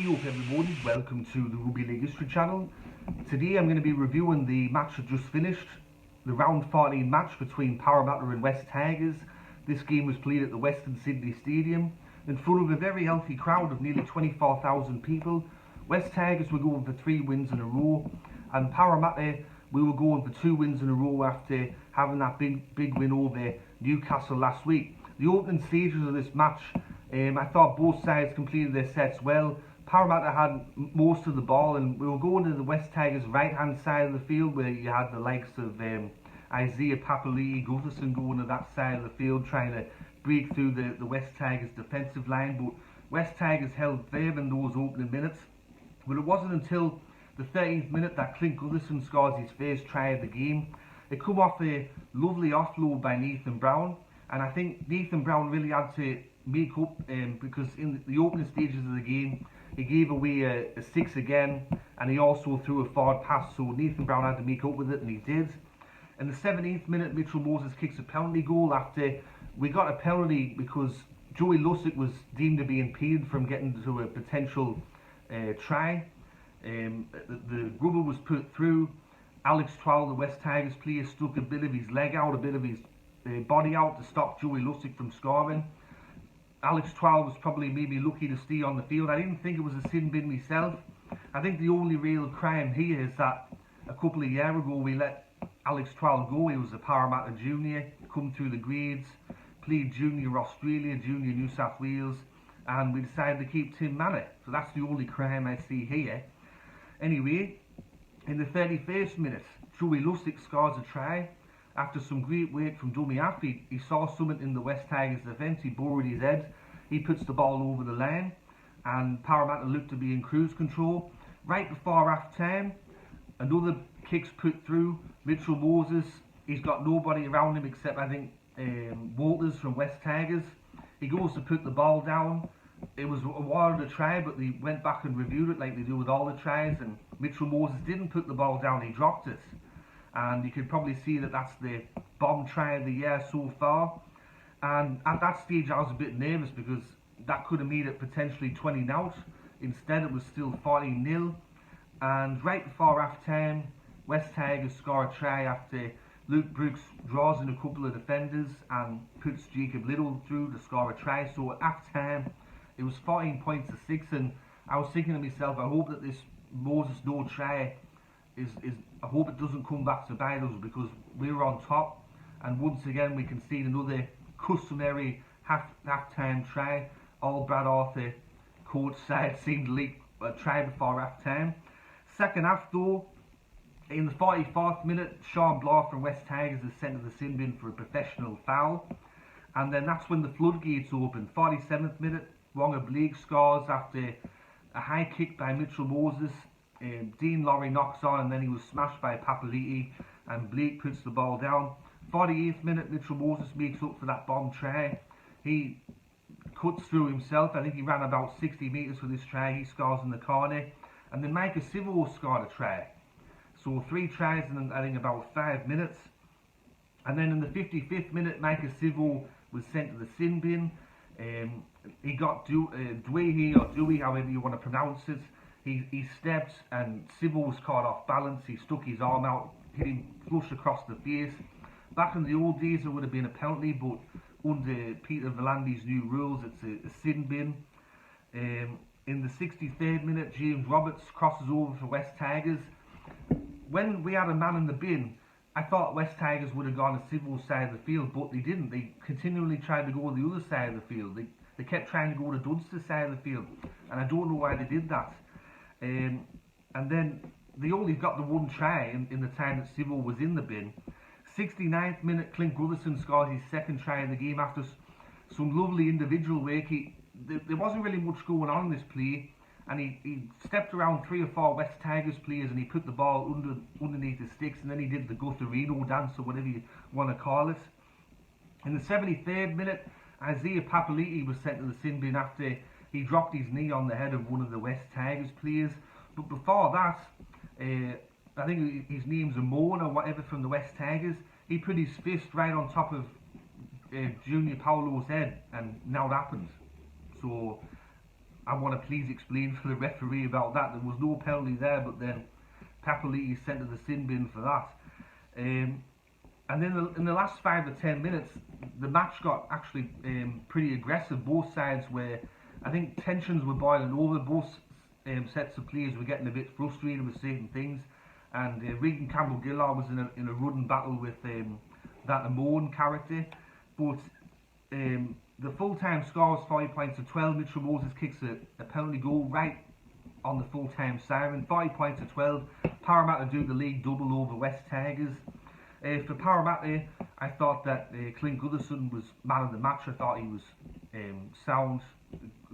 up everyone, welcome to the Rugby League History channel. Today I'm going to be reviewing the match that just finished, the round 14 match between Parramatta and West Tigers. This game was played at the Western Sydney Stadium in front of a very healthy crowd of nearly 24,000 people. West Tigers were going for 3 wins in a row, and Parramatta, we were going for 2 wins in a row after having that big win over Newcastle last week. The opening stages of this match, I thought both sides completed their sets well. Parramatta had most of the ball, and we were going to the West Tigers' right-hand side of the field, where you had the likes of Isaiah Papali'i, Gutherson going to that side of the field, trying to break through the West Tigers' defensive line. But West Tigers held firm in those opening minutes. But it wasn't until the 13th minute that Clint Gutherson scores his first try of the game. It come off a lovely offload by Nathan Brown, and I think Nathan Brown really had to make up because in the opening stages of the game he gave away a 6 again, and he also threw a forward pass, so Nathan Brown had to make up with it, and he did. In the 17th minute, Mitchell Moses kicks a penalty goal after we got a penalty because Joey Lussick was deemed to be impeded from getting to a potential try. The rubber was put through. Alex Twal, the West Tigers player, stuck a bit of his leg out, a bit of his body out to stop Joey Lussick from scoring. Alex Twal was probably maybe lucky to stay on the field. I didn't think it was a sin bin myself. I think the only real crime here is that a couple of years ago we let Alex Twal go. He was a Parramatta junior, come through the grades, played junior Australia, junior New South Wales, and we decided to keep Tim Manneh. So that's the only crime I see here. Anyway, in the 31st minute, Joey Lussick scores a try. After some great work from dummy half, he saw something in the West Tigers defence. He borrowed his head, he puts the ball over the line, and Parramatta looked to be in cruise control. Right before half time, another kick's put through. Mitchell Moses, he's got nobody around him except I think Walters from West Tigers. He goes to put the ball down. It was awarded a try, but they went back and reviewed it like they do with all the tries, and Mitchell Moses didn't put the ball down, he dropped it. And you can probably see that that's the bomb try of the year so far. And at that stage I was a bit nervous because that could have made it potentially 20 out. Instead it was still 14-0. And right before half time, West Tigers score a try after Luke Brooks draws in a couple of defenders and puts Jacob Little through to score a try. So at half time it was 14 points to 6, and I was thinking to myself, I hope that this Moses no try I hope it doesn't come back to bite us, because we were on top, and once again we can see another customary half-time try. All Brad Arthur coach side seemed to leak a try before half-time. Second half though, in the 44th minute, Sean Blaw from West Tigers is sent to the sin bin for a professional foul, and then that's when the floodgates open. 47th minute, Wonga Blake scores after a high kick by Mitchell Moses. Dean Laurie knocks on, and then he was smashed by Papali'i, and Blake puts the ball down. 48th minute, Mitchell Moses makes up for that bomb try. He cuts through himself. I think he ran about 60 metres for this try. He scores in the corner, and then Micah Sivo scored a try. So 3 tries in I think about 5 minutes. And then in the 55th minute, Micah Sivo was sent to the sin bin. He got Dewey, or Dewey, however you want to pronounce it. He stepped, and Sivo was caught off balance. He stuck his arm out, hit him flush across the face. Back in the old days, it would have been a penalty, but under Peter Volandi's new rules, it's a sin bin. In the 63rd minute, James Roberts crosses over for West Tigers. When we had a man in the bin, I thought West Tigers would have gone to Sivo's side of the field, but they didn't. They continually tried to go to the other side of the field. They kept trying to go to Dunster's side of the field, and I don't know why they did that. And then they only got the 1 try in the time that Sivo was in the bin. 69th minute, Clint Gutherson scores his 2nd try of the game after some lovely individual work. There wasn't really much going on in this play, and he stepped around 3 or 4 West Tigers players, and he put the ball underneath the sticks, and then he did the Gutherino dance, or whatever you want to call it. In the 73rd minute, Isaiah Papali'i was sent to the sin bin after he dropped his knee on the head of one of the West Tigers players. But before that, I think his name's Amon or whatever from the West Tigers, he put his fist right on top of Junior Paulo's head, and now it happened. So I want to please explain for the referee about that. There was no penalty there, but then Papali'i sent to the sin bin for that. And then in the last 5 to 10 minutes, the match got actually pretty aggressive. Both sides were, I think tensions were boiling over. Both sets of players were getting a bit frustrated with certain things. And Regan Campbell-Gillard was in a running battle with that Amon character. But the full-time score was 5 points to 12. Mitchell Moses kicks a penalty goal right on the full-time siren. 5 points to 12. Parramatta do the league double over West Tigers. For Parramatta, I thought that Clint Gutherson was man of the match. I thought he was sound,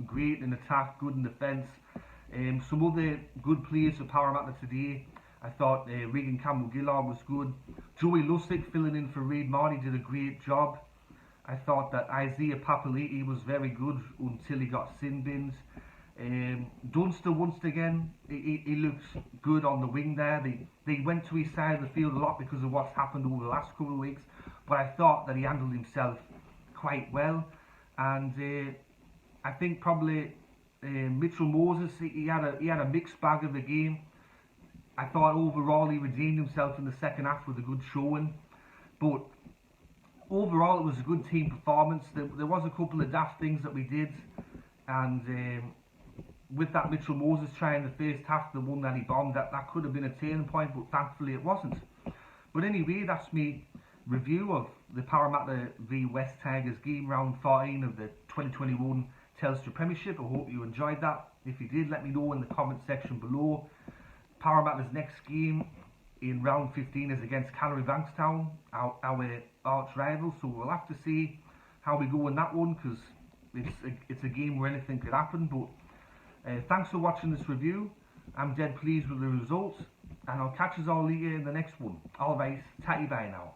great in attack, good in defence. Some other good players for Parramatta today. I thought Regan Campbell-Gillard was good. Joey Lustig filling in for Reid Marty did a great job. I thought that Isaiah Papali'i was very good until he got sin bins. Dunster once again, he looked good on the wing there. They went to his side of the field a lot because of what's happened over the last couple of weeks, but I thought that he handled himself quite well. And I think probably Mitchell Moses, he had a mixed bag of the game. I thought overall he redeemed himself in the second half with a good showing, but overall it was a good team performance. There was a couple of daft things that we did, and with that Mitchell Moses try in the first half, the one that he bombed, that could have been a turning point, but thankfully it wasn't. But anyway, that's me review of the Parramatta v West Tigers game, round 14 of the 2021 Telstra Premiership. I hope you enjoyed that. If you did, let me know in the comment section below. Parramatta's next game in round 15 is against Canary Bankstown, our arch rival, so we'll have to see how we go in that one, because it's a game where anything could happen. But thanks for watching this review. I'm dead pleased with the results, and I'll catch us all later in the next one. Alright, tatty bye now.